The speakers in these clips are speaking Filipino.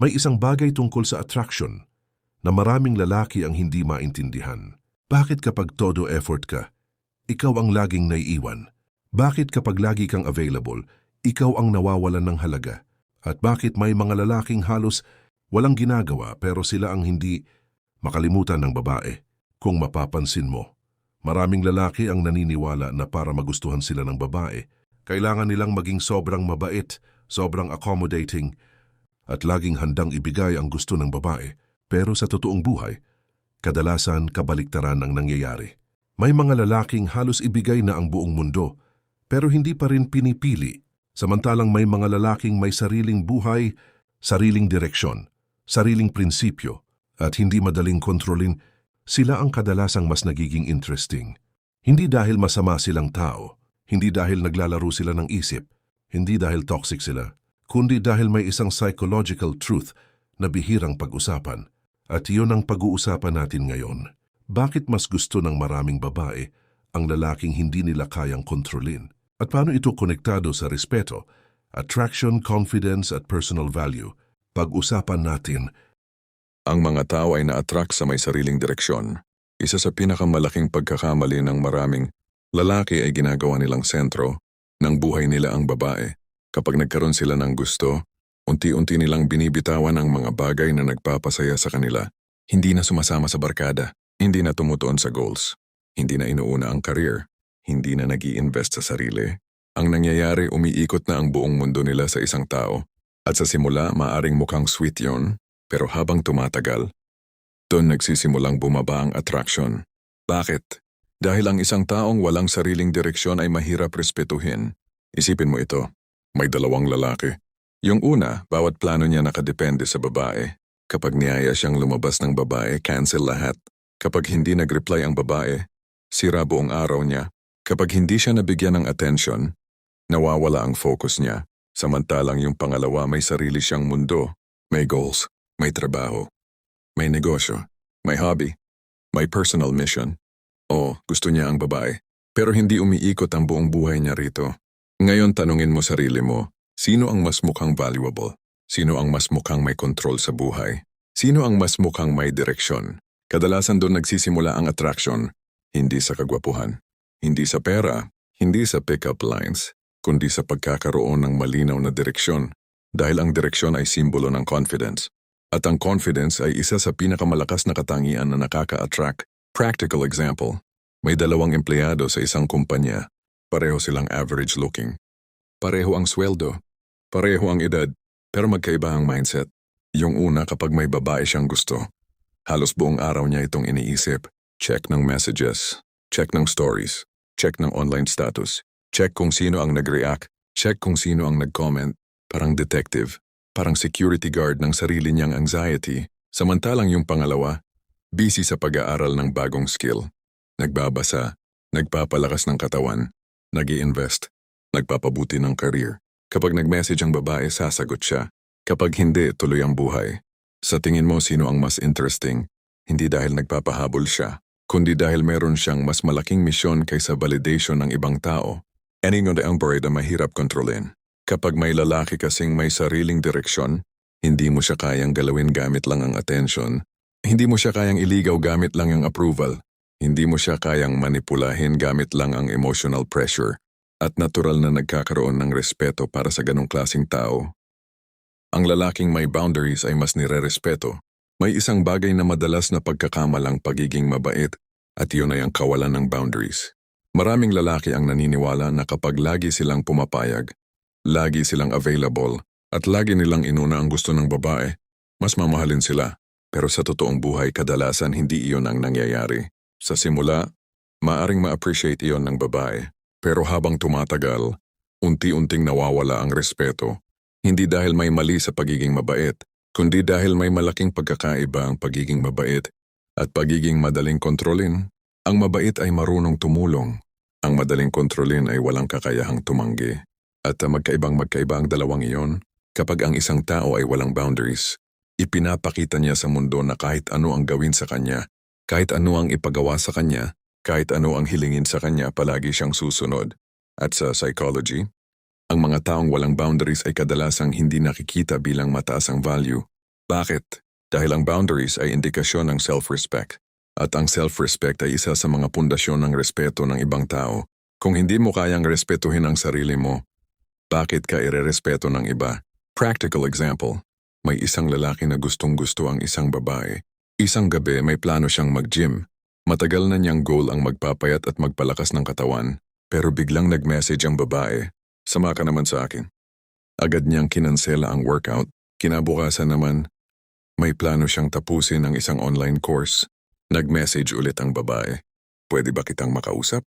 May isang bagay tungkol sa attraction na maraming lalaki ang hindi maintindihan. Bakit kapag todo effort ka, ikaw ang laging naiiwan? Bakit kapag lagi kang available, ikaw ang nawawalan ng halaga? At bakit may mga lalaking halos walang ginagawa pero sila ang hindi makalimutan ng babae? Kung mapapansin mo, maraming lalaki ang naniniwala na para magustuhan sila ng babae, kailangan nilang maging sobrang mabait, sobrang accommodating, at laging handang ibigay ang gusto ng babae. Pero sa totoong buhay, kadalasan kabaliktaran ang nangyayari. May mga lalaking halos ibigay na ang buong mundo, pero hindi pa rin pinipili. Samantalang may mga lalaking may sariling buhay, sariling direksyon, sariling prinsipyo, at hindi madaling kontrolin. Sila ang kadalasang mas nagiging interesting. Hindi dahil masama silang tao, hindi dahil naglalaro sila ng isip, hindi dahil toxic sila, kundi dahil may isang psychological truth na bihirang pag-usapan. At iyon ang pag-uusapan natin ngayon. Bakit mas gusto ng maraming babae ang lalaking hindi nila kayang kontrolin? At paano ito konektado sa respeto, attraction, confidence at personal value? Pag-usapan natin. Ang mga tao ay na-attract sa may sariling direksyon. Isa sa pinakamalaking pagkakamali ng maraming lalaki ay ginagawa nilang sentro ng buhay nila ang babae. Kapag nagkaroon sila ng gusto, unti-unti nilang binibitawan ang mga bagay na nagpapasaya sa kanila. Hindi na sumasama sa barkada, hindi na tumutuon sa goals, hindi na inuuna ang career, hindi na nag-i-invest sa sarili. Ang nangyayari, umiikot na ang buong mundo nila sa isang tao. At sa simula, maaring mukhang sweet yon, pero habang tumatagal, doon nagsisimulang bumaba ang attraction. Bakit? Dahil ang isang taong walang sariling direksyon ay mahirap respetuhin. Isipin mo ito, may dalawang lalaki. Yung una, bawat plano niya nakadepende sa babae. Kapag niyaya siyang lumabas ng babae, cancel lahat. Kapag hindi nag-reply ang babae, sira buong araw niya. Kapag hindi siya nabigyan ng attention, nawawala ang focus niya. Samantalang yung pangalawa, may sarili siyang mundo, may goals, may trabaho, may negosyo, may hobby, may personal mission. O gusto niya ang babae, pero hindi umiikot ang buong buhay niya rito. Ngayon tanungin mo sarili mo, sino ang mas mukhang valuable? Sino ang mas mukhang may control sa buhay? Sino ang mas mukhang may direksyon? Kadalasan doon nagsisimula ang attraction, hindi sa kagwapuhan, hindi sa pera, hindi sa pick-up lines, kundi sa pagkakaroon ng malinaw na direksyon. Dahil ang direksyon ay simbolo ng confidence. At ang confidence ay isa sa pinakamalakas na katangian na nakaka-attract. Practical example, may dalawang empleyado sa isang kumpanya. Pareho silang average looking. Pareho ang sweldo. Pareho ang edad. Pero magkaiba ang mindset. Yung una, kapag may babae siyang gusto, halos buong araw niya itong iniisip. Check ng messages. Check ng stories. Check ng online status. Check kung sino ang nag-react. Check kung sino ang nag-comment. Parang detective. Parang security guard ng sarili niyang anxiety. Samantalang yung pangalawa, busy sa pag-aaral ng bagong skill. Nagbabasa, nagpapalakas ng katawan, nag-i-invest, nagpapabuti ng career. Kapag nag-message ang babae, sasagot siya. Kapag hindi, tuloy ang buhay. Sa tingin mo, sino ang mas interesting? Hindi dahil nagpapahabol siya, kundi dahil meron siyang mas malaking misyon kaysa validation ng ibang tao. Anyone ang na mahirap kontrolin. Kapag may lalaki kasing may sariling direksyon, hindi mo siya kayang galawin gamit lang ang attention. Hindi mo siya kayang iligaw gamit lang ang approval. Hindi mo siya kayang manipulahin gamit lang ang emotional pressure. At natural na nagkakaroon ng respeto para sa ganong klaseng tao. Ang lalaking may boundaries ay mas nire-respeto. May isang bagay na madalas na pagkakamalang pagiging mabait at iyon ay ang kawalan ng boundaries. Maraming lalaki ang naniniwala na kapag lagi silang pumapayag, lagi silang available, at lagi nilang inuna ang gusto ng babae, mas mamahalin sila. Pero sa totoong buhay, kadalasan hindi iyon ang nangyayari. Sa simula, maaring ma-appreciate iyon ng babae. Pero habang tumatagal, unti-unting nawawala ang respeto. Hindi dahil may mali sa pagiging mabait, kundi dahil may malaking pagkakaiba ang pagiging mabait at pagiging madaling kontrolin. Ang mabait ay marunong tumulong. Ang madaling kontrolin ay walang kakayahang tumanggi. At magkaibang ang dalawang iyon. Kapag ang isang tao ay walang boundaries, ipinapakita niya sa mundo na kahit ano ang gawin sa kanya, kahit ano ang ipagawa sa kanya, kahit ano ang hilingin sa kanya, palagi siyang susunod. At sa psychology, ang mga taong walang boundaries ay kadalasang hindi nakikita bilang mataas ang value. Bakit? Dahil ang boundaries ay indikasyon ng self-respect. At ang self-respect ay isa sa mga pundasyon ng respeto ng ibang tao. Kung hindi mo kayang respetuhin ang sarili mo, bakit ka irerespeto ng iba? Practical example, may isang lalaki na gustong-gusto ang isang babae. Isang gabi may plano siyang mag-gym. Matagal na niyang goal ang magpapayat at magpalakas ng katawan, pero biglang nag-message ang babae, "Sama ka naman sa akin." Agad niyang kinansela ang workout. Kinabukasan naman, may plano siyang tapusin ang isang online course. Nag-message ulit ang babae, "Pwede ba kitang makausap?"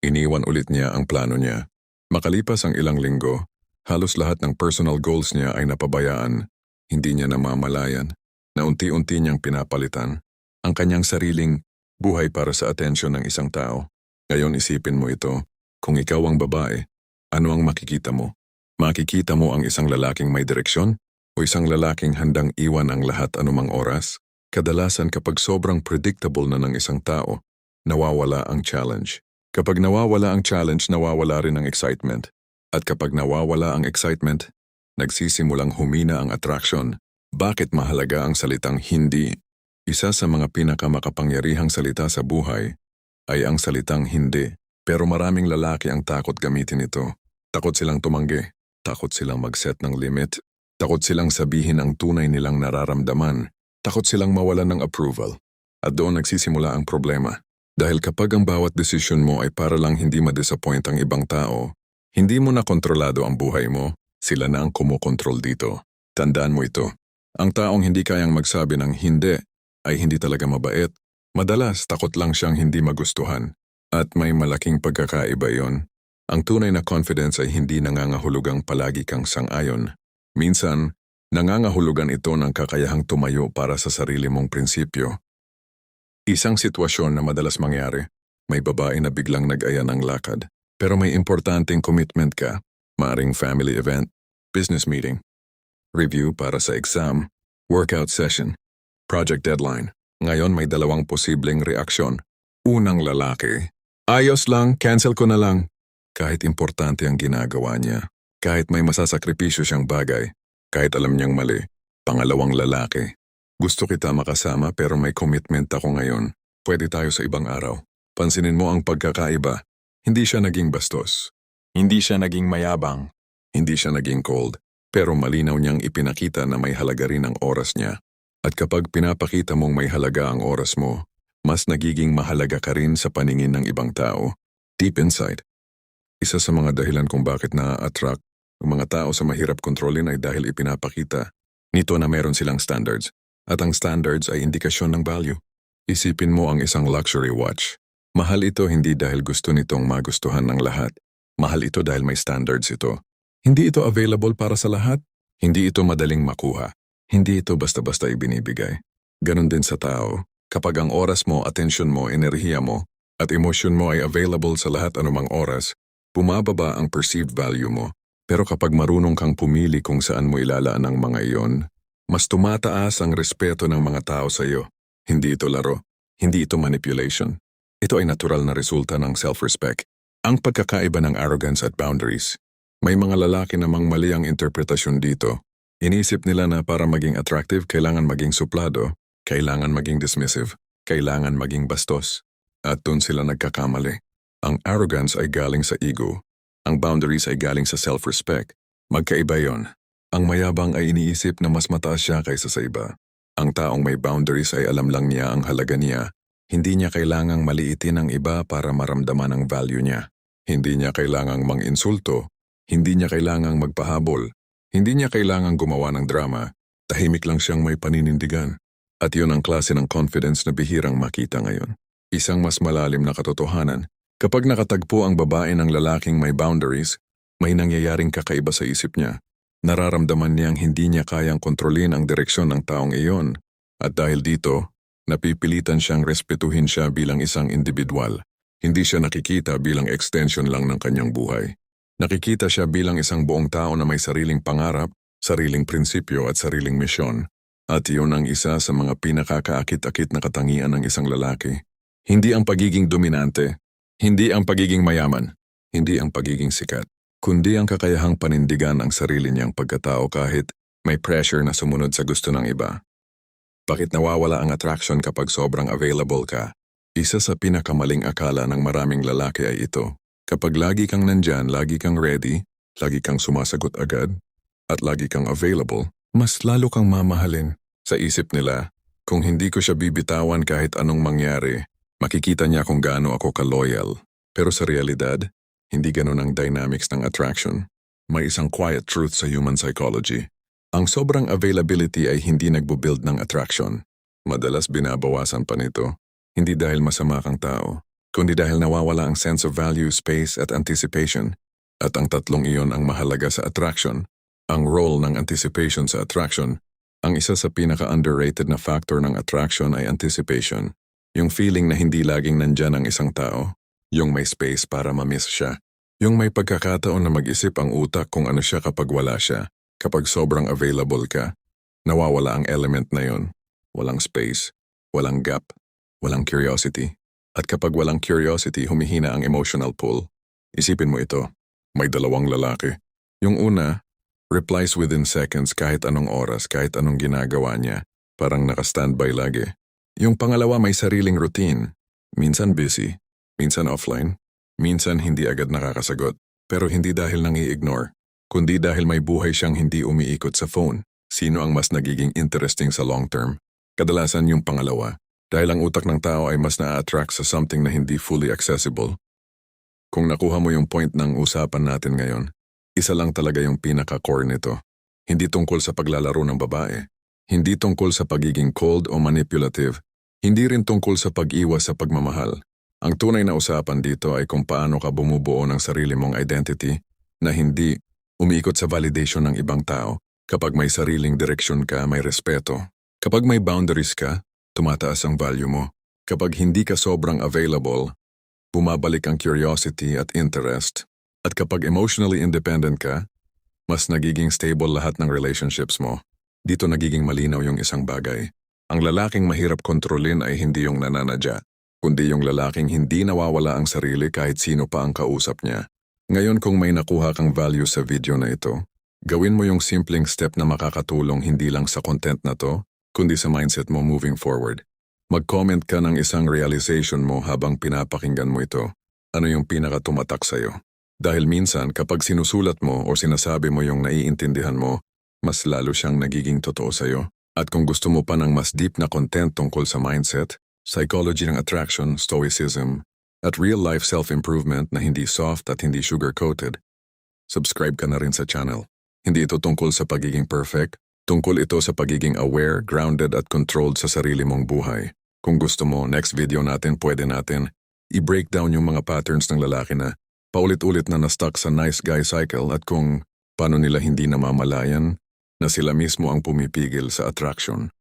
Iniwan ulit niya ang plano niya. Makalipas ang ilang linggo, halos lahat ng personal goals niya ay napabayaan. Hindi niya namamalayan na unti-unti niyang pinapalitan ang kanyang sariling buhay para sa atensyon ng isang tao. Ngayon isipin mo ito, kung ikaw ang babae, ano ang makikita mo? Makikita mo ang isang lalaking may direksyon o isang lalaking handang iwan ang lahat anumang oras? Kadalasan kapag sobrang predictable na ng isang tao, nawawala ang challenge. Kapag nawawala ang challenge, nawawala rin ang excitement. At kapag nawawala ang excitement, nagsisimulang humina ang attraction. Bakit mahalaga ang salitang hindi? Isa sa mga pinakamakapangyarihang salita sa buhay ay ang salitang hindi. Pero maraming lalaki ang takot gamitin ito. Takot silang tumanggi, takot silang mag-set ng limit, takot silang sabihin ang tunay nilang nararamdaman, takot silang mawalan ng approval. At doon nagsisimula ang problema. Dahil kapag ang bawat desisyon mo ay para lang hindi ma-disappoint ang ibang tao, hindi mo na kontrolado ang buhay mo, sila na ang kumokontrol dito. Tandaan mo ito. Ang taong hindi kayang magsabi ng hindi ay hindi talaga mabait. Madalas takot lang siyang hindi magustuhan. At may malaking pagkakaiba yon. Ang tunay na confidence ay hindi nangangahulugang palagi kang sang-ayon. Minsan, nangangahulugan ito ng kakayahang tumayo para sa sarili mong prinsipyo. Isang sitwasyon na madalas mangyari, may babae na biglang nag-aya ng lakad, pero may importanteng commitment ka, maaring family event, business meeting, review para sa exam, workout session, project deadline. Ngayon may dalawang posibleng reaksyon. Unang lalaki, "Ayos lang, cancel ko na lang." Kahit importante ang ginagawa niya, kahit may masasakripisyo siyang bagay, kahit alam niyang mali. Pangalawang lalaki, "Gusto kita makasama pero may commitment ako ngayon. Pwede tayo sa ibang araw." Pansinin mo ang pagkakaiba. Hindi siya naging bastos. Hindi siya naging mayabang. Hindi siya naging cold. Pero malinaw niyang ipinakita na may halaga rin ang oras niya. At kapag pinapakita mong may halaga ang oras mo, mas nagiging mahalaga ka rin sa paningin ng ibang tao. Deep inside. Isa sa mga dahilan kung bakit na-attract ang mga tao sa mahirap kontrolin ay dahil ipinapakita nito na meron silang standards. At ang standards ay indikasyon ng value. Isipin mo ang isang luxury watch. Mahal ito hindi dahil gusto nitong magustuhan ng lahat. Mahal ito dahil may standards ito. Hindi ito available para sa lahat. Hindi ito madaling makuha. Hindi ito basta-basta ibinibigay. Ganon din sa tao. Kapag ang oras mo, atensyon mo, enerhiya mo, at emosyon mo ay available sa lahat anumang oras, bumababa ang perceived value mo. Pero kapag marunong kang pumili kung saan mo ilalaan ang mga iyon, mas tumataas ang respeto ng mga tao sa iyo. Hindi ito laro. Hindi ito manipulation. Ito ay natural na resulta ng self-respect. Ang pagkakaiba ng arrogance at boundaries. May mga lalaki namang mali ang interpretasyon dito. Iniisip nila na para maging attractive, kailangan maging suplado, kailangan maging dismissive, kailangan maging bastos. At doon sila nagkakamali. Ang arrogance ay galing sa ego. Ang boundaries ay galing sa self-respect. Magkaiba yon. Ang mayabang ay iniisip na mas mataas siya kaysa sa iba. Ang taong may boundaries ay alam lang niya ang halaga niya. Hindi niya kailangang maliitin ang iba para maramdaman ang value niya. Hindi niya kailangang manginsulto. Hindi niya kailangang magpahabol. Hindi niya kailangang gumawa ng drama. Tahimik lang siyang may paninindigan. At yun ang klase ng confidence na bihirang makita ngayon. Isang mas malalim na katotohanan. Kapag nakatagpo ang babae ng lalaking may boundaries, may nangyayaring kakaiba sa isip niya. Nararamdaman niyang hindi niya kayang kontrolin ang direksyon ng taong iyon. At dahil dito, napipilitan siyang respetuhin siya bilang isang individual. Hindi siya nakikita bilang extension lang ng kanyang buhay. Nakikita siya bilang isang buong tao na may sariling pangarap, sariling prinsipyo at sariling misyon. At iyon ang isa sa mga pinakakaakit-akit na katangian ng isang lalaki. Hindi ang pagiging dominante, hindi ang pagiging mayaman, hindi ang pagiging sikat, kundi ang kakayahang panindigan ang sarili niyang pagkatao kahit May pressure na sumunod sa gusto ng iba. Bakit nawawala ang attraction kapag sobrang available ka? Isa sa pinakamaling akala ng maraming lalaki ay ito. Kapag lagi kang nandyan, lagi kang ready, lagi kang sumasagot agad, at lagi kang available, mas lalo kang mamahalin. Sa isip nila, kung hindi ko siya bibitawan kahit anong mangyari, makikita niya kung gaano ako ka-loyal. Pero sa realidad, hindi ganun ang dynamics ng attraction. May isang quiet truth sa human psychology. Ang sobrang availability ay hindi nagbo-build ng attraction. Madalas binabawasan pa nito. Hindi dahil masama kang tao, kundi dahil nawawala ang sense of value, space at anticipation. At ang tatlong iyon ang mahalaga sa attraction. Ang role ng anticipation sa attraction. Ang isa sa pinaka-underrated na factor ng attraction ay anticipation. Yung feeling na hindi laging nandyan ang isang tao. Yung may space para ma-miss siya. Yung may pagkakataon na mag-isip ang utak kung ano siya kapag wala siya. Kapag sobrang available ka, nawawala ang element na yon. Walang space, walang gap, walang curiosity. At kapag walang curiosity, humihina ang emotional pull. Isipin mo ito, may dalawang lalaki. Yung una, replies within seconds kahit anong oras, kahit anong ginagawa niya. Parang naka-standby lagi. Yung pangalawa may sariling routine. Minsan busy, minsan offline, minsan hindi agad nakakasagot. Pero hindi dahil nang i-ignore, kundi dahil may buhay siyang hindi umiikot sa phone. Sino ang mas nagiging interesting sa long term? Kadalasan yung pangalawa, dahil ang utak ng tao ay mas na-attract sa something na hindi fully accessible. Kung nakuha mo yung point ng usapan natin ngayon, isa lang talaga yung pinaka-core nito. Hindi tungkol sa paglalaro ng babae. Hindi tungkol sa pagiging cold o manipulative. Hindi rin tungkol sa pag-iwas sa pagmamahal. Ang tunay na usapan dito ay kung paano ka bumubuo ng sarili mong identity na hindi umiikot sa validation ng ibang tao. Kapag may sariling direksyon ka, may respeto. Kapag may boundaries ka, tumataas ang value mo. Kapag hindi ka sobrang available, bumabalik ang curiosity at interest. At kapag emotionally independent ka, mas nagiging stable lahat ng relationships mo. Dito nagiging malinaw yung isang bagay. Ang lalaking mahirap kontrolin ay hindi yung nananadya, kundi yung lalaking hindi nawawala ang sarili kahit sino pa ang kausap niya. Ngayon kung may nakuha kang value sa video na ito, gawin mo yung simpleng step na makakatulong hindi lang sa content na to, kundi sa mindset mo moving forward. Mag-comment ka ng isang realization mo habang pinapakinggan mo ito. Ano yung pinaka-tumatak sa'yo? Dahil minsan kapag sinusulat mo o sinasabi mo yung naiintindihan mo, mas lalo siyang nagiging totoo sa'yo. At kung gusto mo pa ng mas deep na content tungkol sa mindset, psychology ng attraction, stoicism, at real-life self-improvement na hindi soft at hindi sugar-coated, subscribe ka na rin sa channel. Hindi ito tungkol sa pagiging perfect, tungkol ito sa pagiging aware, grounded at controlled sa sarili mong buhay. Kung gusto mo, next video natin pwede natin i-breakdown yung mga patterns ng lalaki na paulit-ulit na na-stuck sa nice guy cycle at kung paano nila hindi namamalayan na sila mismo ang pumipigil sa attraction.